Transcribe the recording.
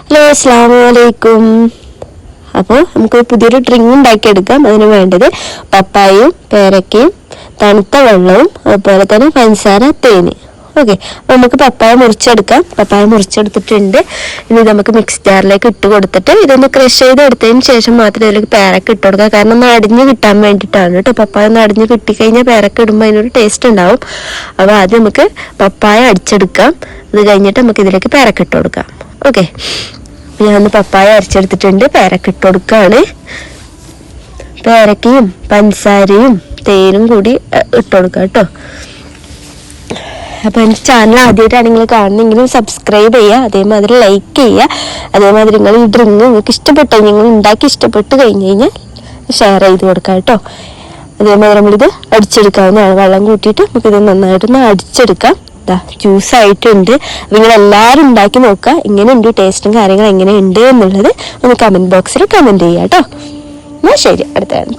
Hello, അസ്സലാമു അലൈക്കും. അപ്പോൾ നമുക്ക് പുതിയൊരു ഡ്രിങ്ക് ഉണ്ടാക്കിയെടുക്കാം. അതിന് വേണ്ടത് പപ്പായയും പേരക്കയും തണുത്ത വെള്ളവും അതുപോലെ തന്നെ പഞ്ചസാര, തേന്. ഓക്കെ, അപ്പോൾ നമുക്ക് പപ്പായ മുറിച്ചെടുക്കാം. പപ്പായ മുറിച്ചെടുത്തിട്ടുണ്ട്. ഇനി നമുക്ക് മിക്സ് ജാറിലേക്ക് ഇട്ട് കൊടുത്തിട്ട് ഇതൊന്ന് ക്രഷ് ചെയ്തെടുത്തതിന് ശേഷം മാത്രമേ ഇതിലേക്ക് പേരക്ക ഇട്ട് കൊടുക്കുക. കാരണം ഒന്ന് അടിഞ്ഞ് കിട്ടാൻ വേണ്ടിയിട്ടാണ് കേട്ടോ. പപ്പായ ഒന്ന് അടിഞ്ഞ് കിട്ടിക്കഴിഞ്ഞാൽ പേരക്ക ഇടുമ്പോൾ അതിനൊരു ടേസ്റ്റ് ഉണ്ടാവും. അപ്പോൾ ആദ്യം നമുക്ക് പപ്പായ അടിച്ചെടുക്കാം. അത് കഴിഞ്ഞിട്ട് നമുക്ക് ഇതിലേക്ക് പേരക്ക ഇട്ട് കൊടുക്കാം. ഓക്കെ, ഞാനൊന്ന് പപ്പായ അരച്ചെടുത്തിട്ടുണ്ട്. പേരക്ക ഇട്ട് കൊടുക്കുകയാണ്. പേരക്കയും പഞ്ചസാരയും തേനും കൂടി ഇട്ട് കൊടുക്കാം കേട്ടോ. അപ്പോൾ എൻ്റെ ചാനൽ ആദ്യമായിട്ടാണ് നിങ്ങൾ കാണുന്നെങ്കിലും സബ്സ്ക്രൈബ് ചെയ്യുക, അതേമാതിരി ലൈക്ക് ചെയ്യുക. അതേമാതിരി നിങ്ങൾ ഈ ഡ്രിങ്ക് നിങ്ങൾക്ക് ഇഷ്ടപ്പെട്ടോ, നിങ്ങൾ ഉണ്ടാക്കി ഇഷ്ടപ്പെട്ട് കഴിഞ്ഞ് കഴിഞ്ഞാൽ ഷെയർ ചെയ്ത് കൊടുക്കാം കേട്ടോ. അതേമാതിരി നമ്മളിത് അടിച്ചെടുക്കാവുന്നതാണ്. വെള്ളം കൂട്ടിയിട്ട് നമുക്കിത് നന്നായിട്ടൊന്ന് അടിച്ചെടുക്കാം. ജ്യൂസ് ആയിട്ടുണ്ട്. നിങ്ങൾ എല്ലാവരും ഉണ്ടാക്കി നോക്കുക. എങ്ങനെയുണ്ട് ടേസ്റ്റും കാര്യങ്ങളും എങ്ങനെയുണ്ട് എന്നുള്ളത് ഒന്ന് കമൻറ്റ് ബോക്സിൽ കമൻറ്റ് ചെയ്യുക കേട്ടോ. എന്നാൽ ശരി, അടുത്ത